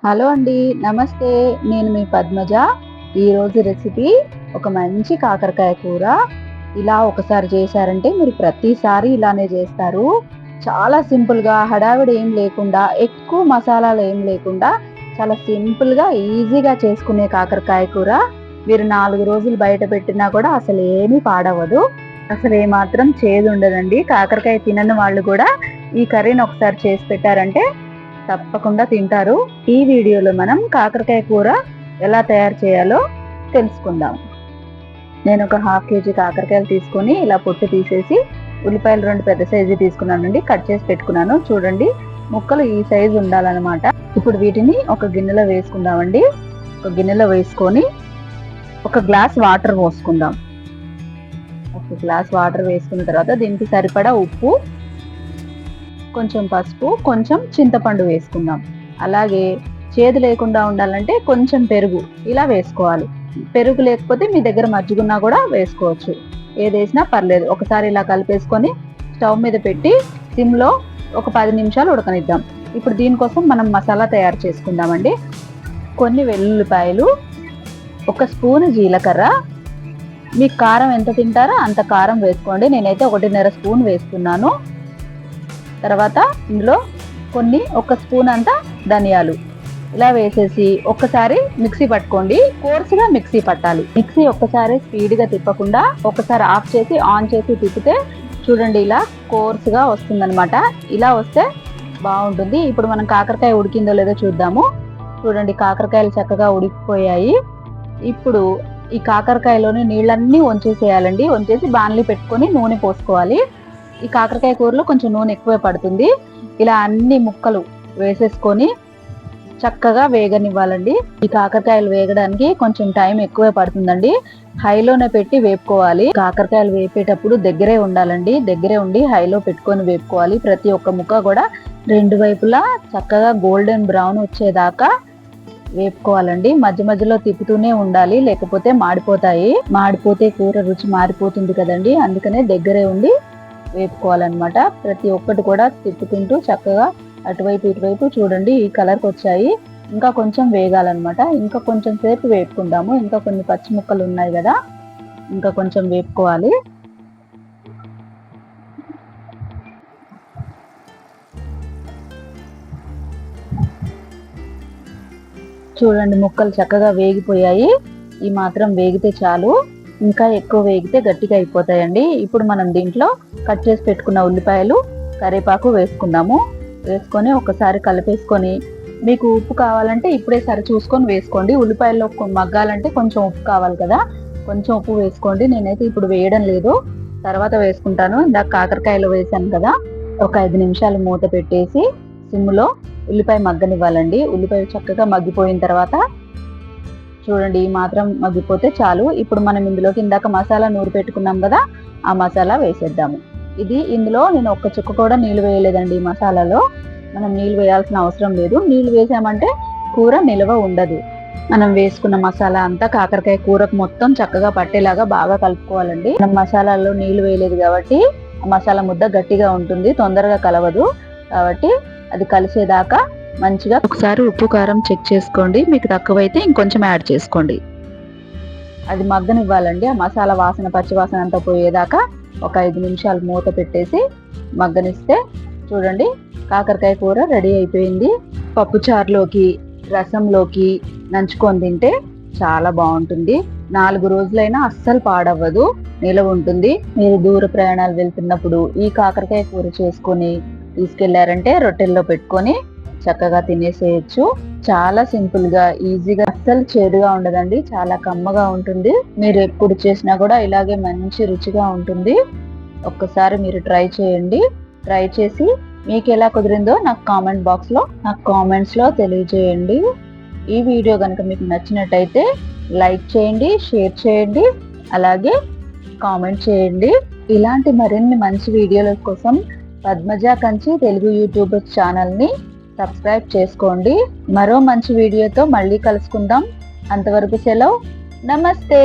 Hello అండి, నమస్తే. నేను మీ పద్మజ. ఈరోజు రెసిపీ ఒక మంచి కాకరకాయ కూర. ఇలా ఒకసారి చేశారంటే మీరు ప్రతిసారి ఇలానే చేస్తారు. చాలా సింపుల్గా, హడావిడి ఏం లేకుండా, ఎక్కువ మసాలాలు ఏం లేకుండా చాలా సింపుల్గా ఈజీగా చేసుకునే కాకరకాయ కూర. మీరు 4 రోజులు బయట పెట్టినా కూడా అసలు ఏమీ పాడవదు. అసలు ఏమాత్రం చేదు ఉండదండి. కాకరకాయ తినని వాళ్ళు కూడా ఈ కర్రీని ఒకసారి చేసి పెట్టారంటే తప్పకుండా తింటారు. ఈ వీడియోలో మనం కాకరకాయ కూర ఎలా తయారు చేయాలో తెలుసుకుందాం. నేను ఒక 1/2 kg కాకరకాయలు తీసుకొని ఇలా పొట్టు తీసేసి ఉల్లిపాయలు 2 పెద్ద సైజు తీసుకున్నానండి. కట్ చేసి పెట్టుకున్నాను. చూడండి, ముక్కలు ఈ సైజు ఉండాలన్నమాట. ఇప్పుడు వీటిని ఒక గిన్నెలో వేసుకుందామండి. ఒక గిన్నెలో వేసుకొని ఒక గ్లాస్ వాటర్ పోసుకుందాం. ఒక గ్లాస్ వాటర్ వేసుకున్న తర్వాత దీనికి సరిపడా ఉప్పు, కొంచెం పసుపు, కొంచెం చింతపండు వేసుకుందాం. అలాగే చేదు లేకుండా ఉండాలంటే కొంచెం పెరుగు ఇలా వేసుకోవాలి. పెరుగు లేకపోతే మీ దగ్గర మజ్జిగున్నా కూడా వేసుకోవచ్చు. ఏది వేసినా పర్లేదు. ఒకసారి ఇలా కలిపేసుకొని స్టవ్ మీద పెట్టి సిమ్లో ఒక 10 నిమిషాలు ఉడకనిద్దాం. ఇప్పుడు దీనికోసం మనం మసాలా తయారు చేసుకుందామండి. కొన్ని వెల్లుల్లిపాయలు, 1 స్పూన్ జీలకర్ర, మీకు కారం ఎంత తింటారో అంత కారం వేసుకోండి. నేనైతే 1.5 స్పూన్ వేస్తున్నాను. తర్వాత ఇందులో 1 స్పూన్ అంతా ధనియాలు ఇలా వేసేసి ఒక్కసారి మిక్సీ పట్టుకోండి. కోర్సుగా మిక్సీ పట్టాలి. మిక్సీ ఒక్కసారి స్పీడ్గా తిప్పకుండా ఒకసారి ఆఫ్ చేసి ఆన్ చేసి తిప్పితే చూడండి ఇలా కోర్సుగా వస్తుందన్నమాట. ఇలా వస్తే బాగుంటుంది. ఇప్పుడు మనం కాకరకాయ ఉడికిందో లేదో చూద్దాము. చూడండి, కాకరకాయలు చక్కగా ఉడికిపోయాయి. ఇప్పుడు ఈ కాకరకాయలోని నీళ్ళన్నీ వంచేసేయాలండి. వంచేసి బాణలి పెట్టుకొని నూనె పోసుకోవాలి. ఈ కాకరకాయ కూరలో కొంచెం నూనె ఎక్కువే పడుతుంది. ఇలా అన్ని ముక్కలు వేసేసుకొని చక్కగా వేగనివ్వాలండి. ఈ కాకరకాయలు వేగడానికి కొంచెం టైం ఎక్కువే పడుతుందండి. హైలోనే పెట్టి వేపుకోవాలి. కాకరకాయలు వేపేటప్పుడు దగ్గరే ఉండాలండి. దగ్గరే ఉండి హైలో పెట్టుకొని వేపుకోవాలి. ప్రతి ఒక్క ముక్క కూడా 2 వైపులా చక్కగా గోల్డెన్ బ్రౌన్ వచ్చేదాకా వేపుకోవాలండి. మధ్య మధ్యలో తిప్పుతూనే ఉండాలి, లేకపోతే మాడిపోతాయి. మాడిపోతే కూర రుచి మారిపోతుంది కదండి. అందుకనే దగ్గరే ఉండి వేపుకోవాలన్నమాట. ప్రతి ఒక్కటి కూడా తిప్పుకుంటూ చక్కగా అటువైపు ఇటువైపు చూడండి ఈ కలర్కి వచ్చాయి. ఇంకా కొంచెం వేగాలన్నమాట. ఇంకా కొంచెం సేపు వేపుకుందాము. ఇంకా కొన్ని పచ్చి ముక్కలు ఉన్నాయి కదా, ఇంకా కొంచెం వేపుకోవాలి. చూడండి, ముక్కలు చక్కగా వేగిపోయాయి. ఈ మాత్రం వేగితే చాలు. ఇంకా ఎక్కువ వేగితే గట్టిగా అయిపోతాయండి. ఇప్పుడు మనం దీంట్లో కట్ చేసి పెట్టుకున్న ఉల్లిపాయలు, కరివేపాకు వేసుకుందాము. వేసుకొని ఒకసారి కలిపేసుకొని మీకు ఉప్పు కావాలంటే ఇప్పుడే సరి చూసుకొని వేసుకోండి. ఉల్లిపాయల్లో మగ్గాలంటే కొంచెం ఉప్పు కావాలి కదా, కొంచెం ఉప్పు వేసుకోండి. నేనైతే ఇప్పుడు వేయడం లేదు, తర్వాత వేసుకుంటాను. ఇందాక కాకరకాయలు వేసాను కదా. ఒక 5 నిమిషాలు మూత పెట్టేసి సిమ్లో ఉల్లిపాయ మగ్గనివ్వాలండి. ఉల్లిపాయ చక్కగా మగ్గిపోయిన తర్వాత చూడండి ఈ మాత్రం మగ్గిపోతే చాలు. ఇప్పుడు మనం ఇందులోకి ఇందాక మసాలా నూరు పెట్టుకున్నాం కదా, ఆ మసాలా వేసేద్దాము. ఇందులో నేను ఒక్క చుక్క కూడా నీళ్ళు వేయలేదండి. ఈ మసాలాలో మనం నీళ్ళు వేయాల్సిన అవసరం లేదు. నీళ్ళు వేసామంటే కూర నిల్వ ఉండదు. మనం వేసుకున్న మసాలా అంతా కాకరకాయ కూరకు మొత్తం చక్కగా పట్టేలాగా బాగా కలుపుకోవాలండి. మనం మసాలాలో నీళ్లు వేయలేదు కాబట్టి ఆ మసాలా ముద్ద గట్టిగా ఉంటుంది, తొందరగా కలవదు. కాబట్టి అది కలిసేదాకా మంచిగా ఒకసారి ఉప్పు కారం చెక్ చేసుకోండి. మీకు తక్కువైతే ఇంకొంచెం యాడ్ చేసుకోండి. అది మగ్గనివ్వాలండి. ఆ మసాలా వాసన, పచ్చి వాసన అంతా పోయేదాకా ఒక 5 నిమిషాలు మూత పెట్టేసి మగ్గనిస్తే చూడండి కాకరకాయ కూర రెడీ అయిపోయింది. పప్పు చారులోకి, రసంలోకి నంచుకొని తింటే చాలా బాగుంటుంది. 4 రోజులైనా అస్సలు పాడవ్వదు, నిలవ ఉంటుంది. మీరు దూర ప్రయాణాలు వెళ్తున్నప్పుడు ఈ కాకరకాయ కూర చేసుకొని తీసుకెళ్లారంటే రొట్టెల్లో పెట్టుకొని చక్కగా తినేసేయచ్చు. చాలా సింపుల్ గా, ఈజీగా, అస్సలు చేదుగా ఉండదండి. చాలా కమ్మగా ఉంటుంది. మీరు ఎప్పుడు చేసినా కూడా ఇలాగే మంచి రుచిగా ఉంటుంది. ఒక్కసారి మీరు ట్రై చేయండి. ట్రై చేసి మీకు ఎలా కుదిరిందో నాకు కామెంట్స్ లో తెలియజేయండి. ఈ వీడియో కనుక మీకు నచ్చినట్టయితే లైక్ చేయండి, షేర్ చేయండి, అలాగే కామెంట్ చేయండి. ఇలాంటి మరిన్ని మంచి వీడియోల కోసం పద్మజ కంచి తెలుగు యూట్యూబ్ ఛానల్ని సబ్స్క్రైబ్ చేసుకోండి. మరో మంచి వీడియోతో మళ్ళీ కలుసుకుందాం. అంతవరకు సెలవు. నమస్తే.